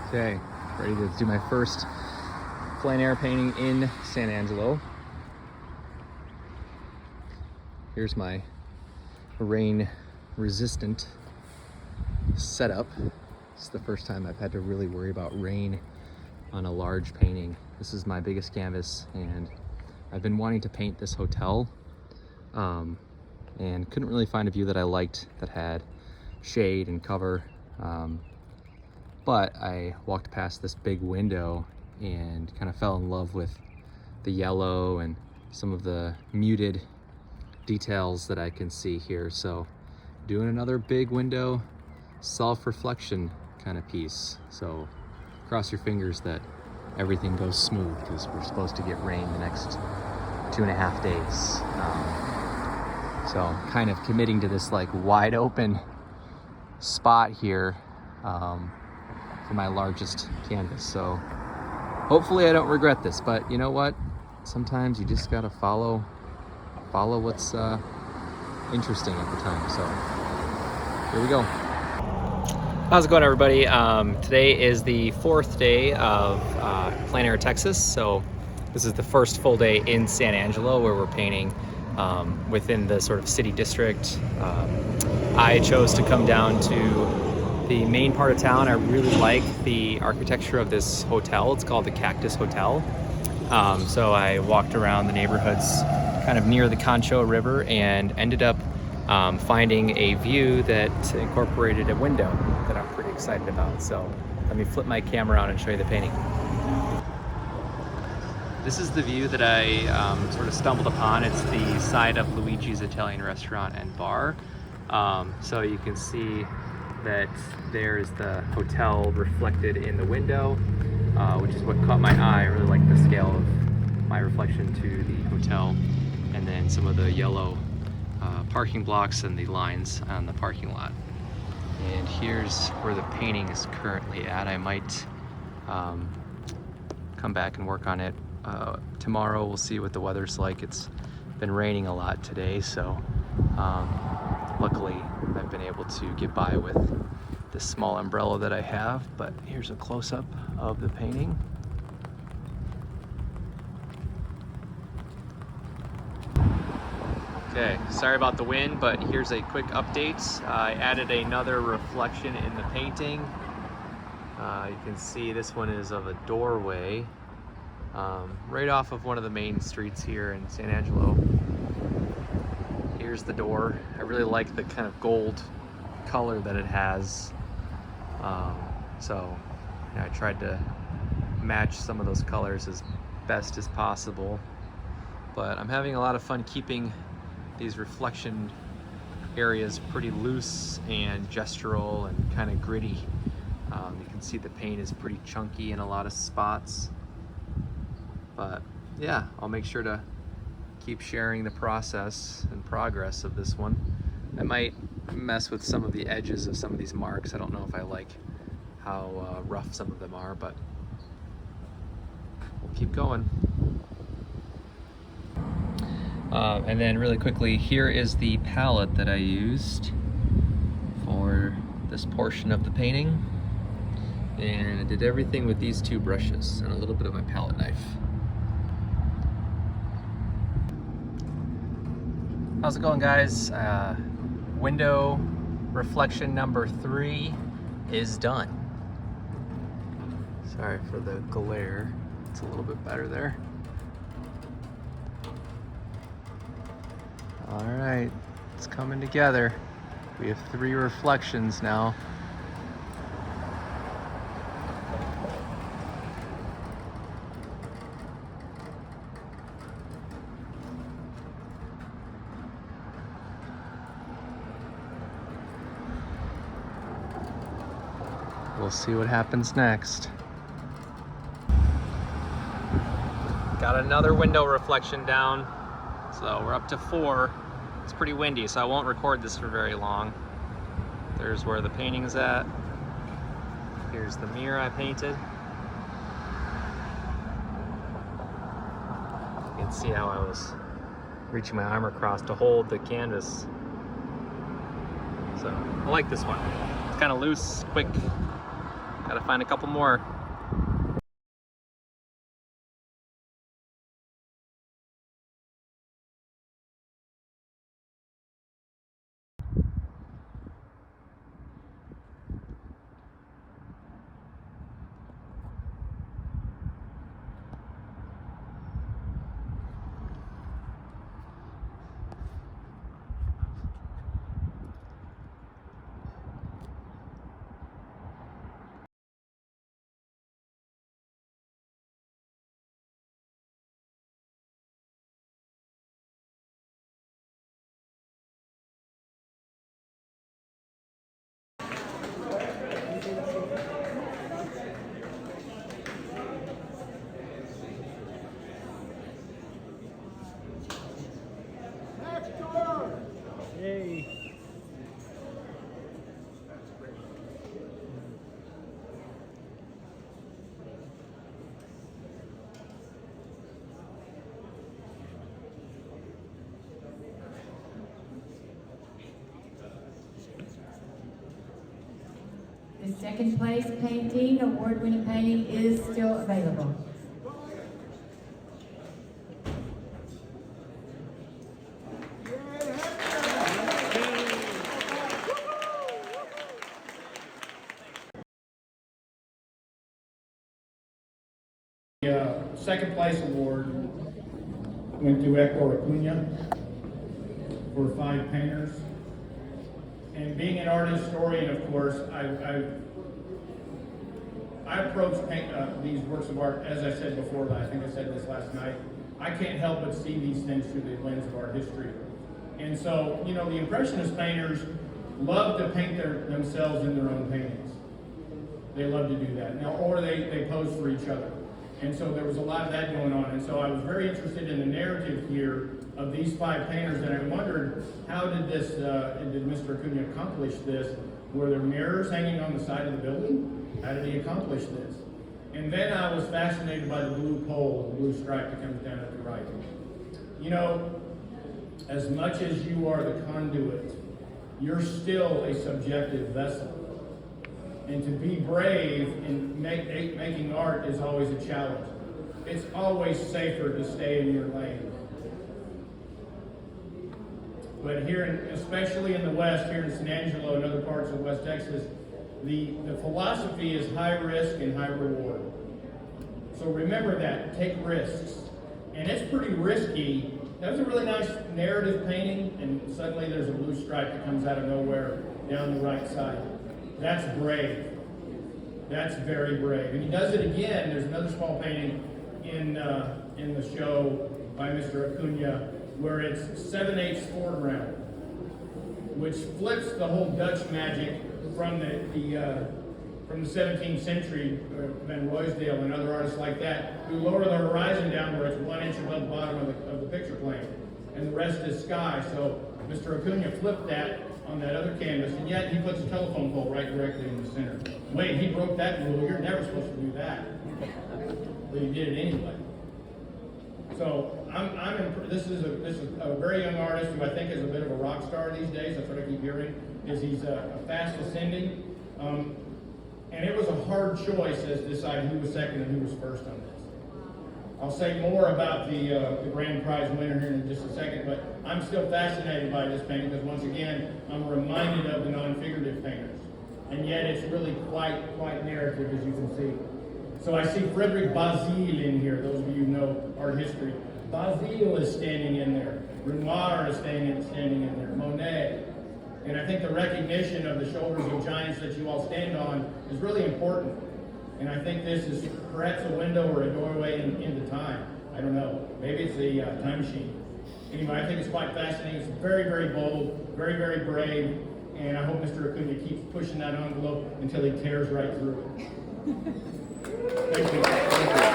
Okay, ready to do my first plein air painting in San Angelo. Here's my rain resistant setup. It's the first time I've had to really worry about rain on a large painting. This is my biggest canvas, and I've been wanting to paint this hotel and couldn't really find a view that I liked that had shade and cover. But I walked past this big window and kind of fell in love with the yellow and some of the muted details that I can see here. So doing another big window self-reflection kind of piece. So cross your fingers that everything goes smooth, because we're supposed to get rain the next 2.5 days. So kind of committing to this like wide open spot here for my largest canvas. So hopefully I don't regret this, but you know what? Sometimes you just gotta follow what's interesting at the time. So here we go. How's it going, everybody? Today is the 4th day of PleinAirTexas. So this is the first full day in San Angelo, where we're painting within the sort of city district. I chose to come down to the main part of town. I really like the architecture of this hotel. It's called the Cactus Hotel. So I walked around the neighborhoods kind of near the Concho River and ended up finding a view that incorporated a window that I'm pretty excited about. So let me flip my camera around and show you the painting. This is the view that I sort of stumbled upon. It's the side of Luigi's Italian restaurant and bar. So you can see that there's the hotel reflected in the window, which is what caught my eye. I really like the scale of my reflection to the hotel, and then some of the yellow parking blocks and the lines on the parking lot. And here's where the painting is currently at. I might come back and work on it tomorrow. We'll see what the weather's like. It's been raining a lot today, so luckily I've been able to get by with this small umbrella that I have. But here's a close-up of the painting. Okay, sorry about the wind, but here's a quick update. I added another reflection in the painting. You can see this one is of a doorway right off of one of the main streets here in San Angelo. Here's the door. I really like the kind of gold color that it has. So you know, I tried to match some of those colors as best as possible. But I'm having a lot of fun keeping these reflection areas pretty loose and gestural and kind of gritty. You can see the paint is pretty chunky in a lot of spots. But yeah, I'll make sure to keep sharing the process and progress of this one. I might mess with some of the edges of some of these marks. I don't know if I like how rough some of them are, but we'll keep going. And then really quickly, here is the palette that I used for this portion of the painting. And I did everything with these 2 brushes and a little bit of my palette knife. How's it going, guys? Window reflection number 3 is done. Sorry for the glare. It's a little bit better there. All right, it's coming together. We have 3 reflections now. We'll see what happens next. Got another window reflection down. So we're up to 4. It's pretty windy, so I won't record this for very long. There's where the painting is at. Here's the mirror I painted. You can see how I was reaching my arm across to hold the canvas. So I like this one. It's kind of loose, quick, Gotta find a couple more. The second place painting, award-winning painting, is still available. The second place award went to Hector Acuna for 5 painters. And being an art historian, of course, I approach these works of art, as I said before, but I think I said this last night, I can't help but see these things through the lens of art history. And so, you know, the Impressionist painters love to paint themselves in their own paintings. They love to do that. Now, or they pose for each other. And so there was a lot of that going on. And so I was very interested in the narrative here of these 5 painters, and I wondered, how did Mr. Acuna accomplish this? Were there mirrors hanging on the side of the building? How did he accomplish this? And then I was fascinated by the blue pole, the blue stripe that comes down at the right. You know, as much as you are the conduit, you're still a subjective vessel. And to be brave in making art is always a challenge. It's always safer to stay in your lane. But here, especially in the West, here in San Angelo and other parts of West Texas, the philosophy is high risk and high reward. So remember that, take risks. And it's pretty risky. That was a really nice narrative painting, and suddenly there's a blue stripe that comes out of nowhere down the right side. That's brave. That's very brave. And he does it again. There's another small painting in the show by Mr. Acuna where it's 7/8 foreground, which flips the whole Dutch magic from the 17th century, Van Ruysdael and other artists like that, who lower the horizon down where it's 1 inch above the bottom of the picture plane, and the rest is sky. So Mr. Acuna flipped that on that other canvas, and yet he puts a telephone pole right directly in the center. Wait, he broke that rule. You're never supposed to do that. But he did it anyway. So this is a very young artist who I think is a bit of a rock star these days. That's what I keep hearing, is he's a fast ascending. And it was a hard choice as to decide who was second and who was first on this. I'll say more about the grand prize winner here in just a second, but I'm still fascinated by this painting because once again, I'm reminded of the non-figurative painters. And yet it's really quite narrative, as you can see. So I see Frederick Basile in here, those of you who know art history. Basile is standing in there. Renoir is standing in there. Monet. And I think the recognition of the shoulders of giants that you all stand on is really important. And I think this is perhaps a window or a doorway into time. I don't know. Maybe it's a time machine. Anyway, I think it's quite fascinating. It's very, very bold, very, very brave. And I hope Mr. Acuna keeps pushing that envelope until he tears right through it. Thank you.